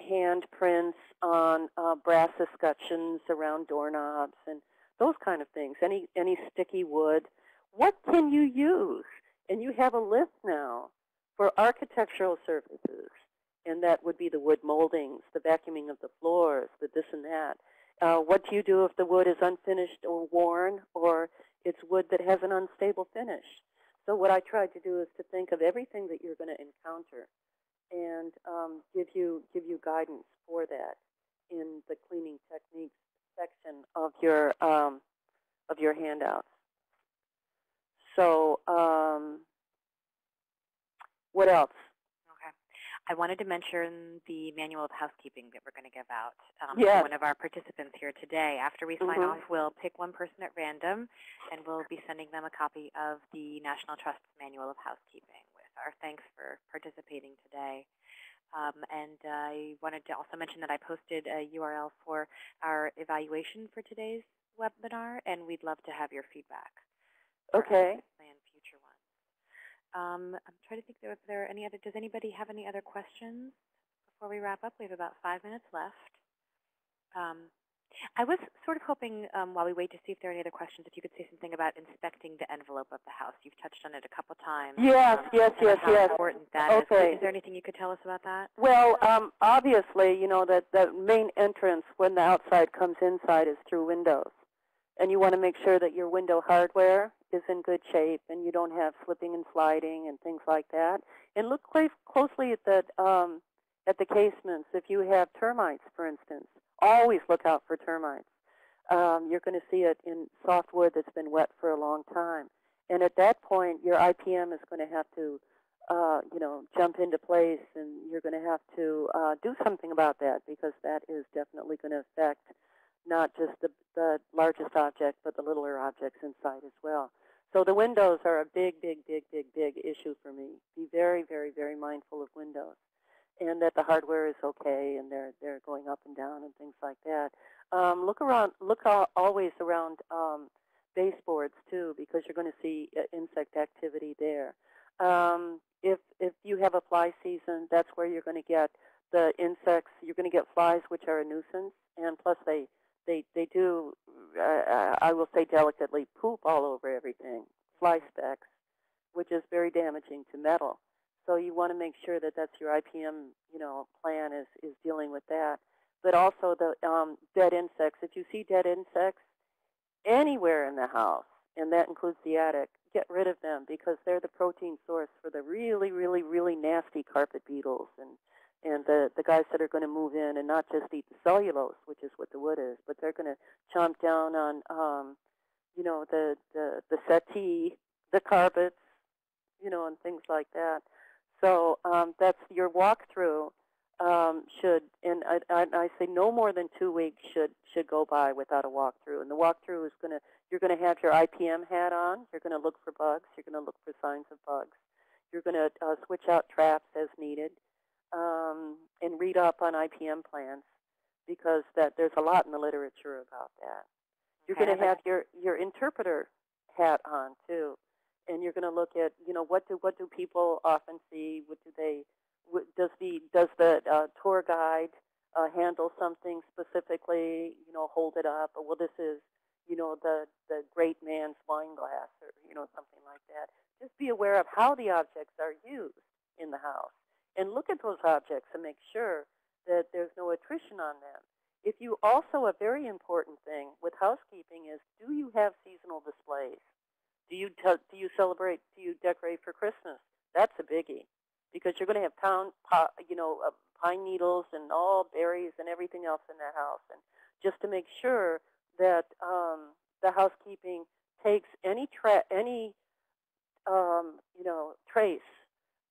handprints on brass escutcheons around doorknobs and those kind of things, any sticky wood. What can you use? And you have a list now for architectural surfaces, and that would be the wood moldings, the vacuuming of the floors, the this and that. What do you do if the wood is unfinished or worn, or it's wood that has an unstable finish? So what I tried to do is to think of everything that you're going to encounter and give you guidance for that in the cleaning techniques section of your handouts. So what else? I wanted to mention the manual of housekeeping that we're going to give out Yes. to one of our participants here today. After we sign off, we'll pick one person at random, and we'll be sending them a copy of the National Trust's Manual of Housekeeping with our thanks for participating today. And I wanted to also mention that I posted a URL for our evaluation for today's webinar, and we'd love to have your feedback. Okay. And future ones. I'm trying to think if there are any other. Does anybody have any other questions before we wrap up? We have about 5 minutes left. I was sort of hoping, while we wait to see if there are any other questions, if you could say something about inspecting the envelope of the house. You've touched on it a couple times. Yes. How important that is. Is there anything you could tell us about that? Well, obviously, you know, that the main entrance when the outside comes inside is through windows. And you want to make sure that your window hardware is in good shape and you don't have slipping and sliding and things like that. And look closely at the casements. If you have termites, for instance, always look out for termites. You're going to see it in soft wood that's been wet for a long time. And at that point, your IPM is going to have to, jump into place, and you're going to have to do something about that, because that is definitely going to affect not just the largest object, but the littler objects inside as well. So the windows are a big issue for me. Be very, very, very mindful of windows, and that the hardware is okay, and they're going up and down and things like that. Look always around baseboards too, because you're going to see insect activity there. If you have a fly season, that's where you're going to get the insects. You're going to get flies, which are a nuisance, and plus they do, I will say delicately, poop all over everything, fly specks, which is very damaging to metal. So you want to make sure that that's your IPM, plan is dealing with that. But also the dead insects. If you see dead insects anywhere in the house, and that includes the attic, get rid of them, because they're the protein source for the really, really, really nasty carpet beetles and the guys that are going to move in and not just eat the cellulose, which is what the wood is, but they're going to chomp down on, the settee, the carpets, and things like that. So that's your walkthrough. Should, and I say no more than 2 weeks should go by without a walkthrough. And the walkthrough is you're going to have your IPM hat on. You're going to look for bugs. You're going to look for signs of bugs. You're going to switch out traps as needed, and read up on IPM plans, because there's a lot in the literature about that. You're going to have your interpreter hat on too, and you're going to look at what do people often see? Does the tour guide handle something specifically? Hold it up. Well, this is the great man's wine glass, or something like that. Just be aware of how the objects are used in the house, and look at those objects and make sure that there's no attrition on them. If you also, a very important thing with housekeeping is, do you have seasonal displays? Do you celebrate? Do you decorate for Christmas? That's a biggie, because you're going to have pine needles and all berries and everything else in the house. And just to make sure that the housekeeping takes any trace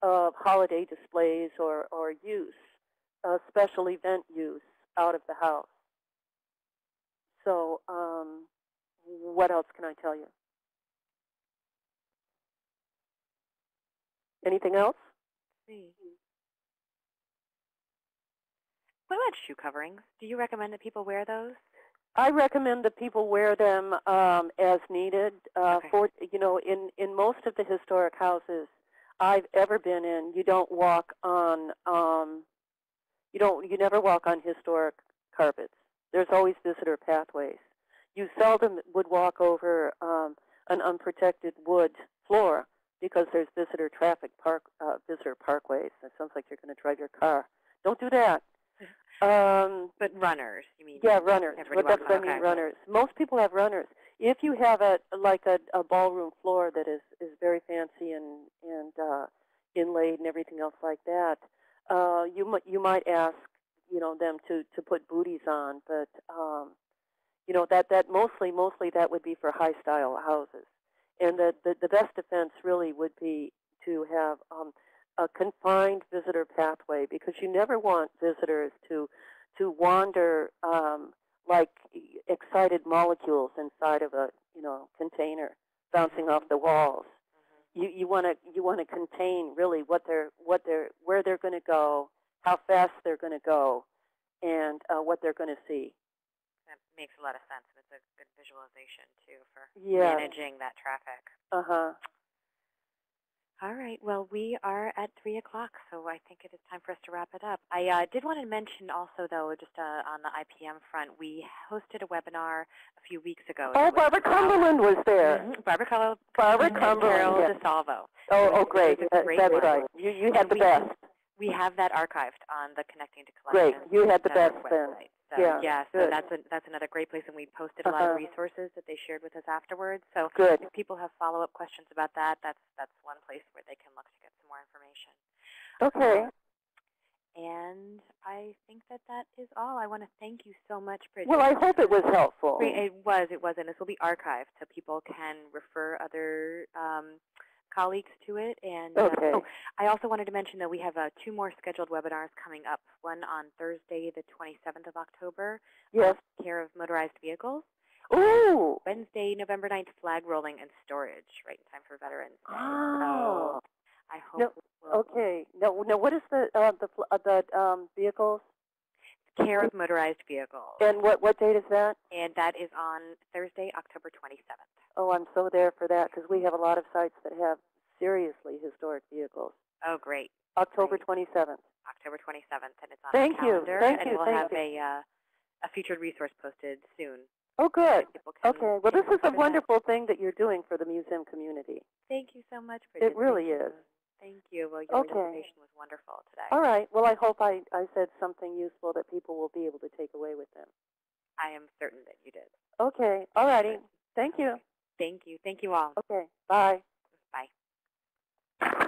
of holiday displays or use, special event use, out of the house. So what else can I tell you? Anything else? See. What about shoe coverings? Do you recommend that people wear those? I recommend that people wear them as needed. Okay. For in most of the historic houses I've ever been in, you don't walk on you never walk on historic carpets. There's always visitor pathways. You seldom would walk over an unprotected wood floor, because there's visitor parkways. It sounds like you're going to drive your car. Don't do that. But runners, you mean? Yeah, runners. That's what I mean, okay. runners. Most people have runners. If you have a ballroom floor that is very fancy and inlaid and everything else like that, you might ask them to put booties on, but that mostly that would be for high style houses. And the best defense really would be to have a confined visitor pathway, because you never want visitors to wander like excited molecules inside of a container bouncing off the walls. Mm-hmm. You want to contain really where they're going to go, how fast they're going to go, and what they're going to see. That makes a lot of sense. It's a good visualization too for Yeah. managing that traffic. All right. Well, we are at 3 o'clock, so I think it is time for us to wrap it up. I did want to mention also, though, just on the IPM front, we hosted a webinar a few weeks ago. Oh, Barbara Cumberland was there. Mm-hmm. Barbara Cumberland and Carol yeah. DeSalvo. Oh, great. That's right. You had the best. We have that archived on the Connecting to Great. Collections You had the best website. then. So, Yeah, so good. that's another great place, and we posted a lot of resources that they shared with us afterwards. So good. if people have follow-up questions about that, that's one place where they can look to get some more information. Okay. And I think that is all. I want to thank you so much, Brigid. Well, I hope it was helpful. It was, and this will be archived so people can refer other colleagues to it. And okay. I also wanted to mention that we have 2 more scheduled webinars coming up. One on Thursday, the 27th of October, yes. Care of Motorized Vehicles. Ooh. Wednesday, November 9th, Flag Rolling and Storage, right in time for Veterans Day. Oh. So I hope. Okay. No. What is the vehicles? Care of Motorized Vehicles. And what date is that? And that is on Thursday, October 27th. Oh, I'm so there for that because we have a lot of sites that have seriously historic vehicles. Oh, great. October 27th. October 27th, and it's on Thank the calendar. Thank and you. we'll Thank have a featured resource posted soon. Oh, good. Okay. Well, this is a wonderful thing that you're doing for the museum community. Thank you so much, Brigid. It really is. Thank you. Well, your information was wonderful today. All right. Well, I hope I said something useful that people will be able to take away with them. I am certain that you did. Okay. All righty. Thank you. Thank you. Thank you all. Okay. Bye. Bye.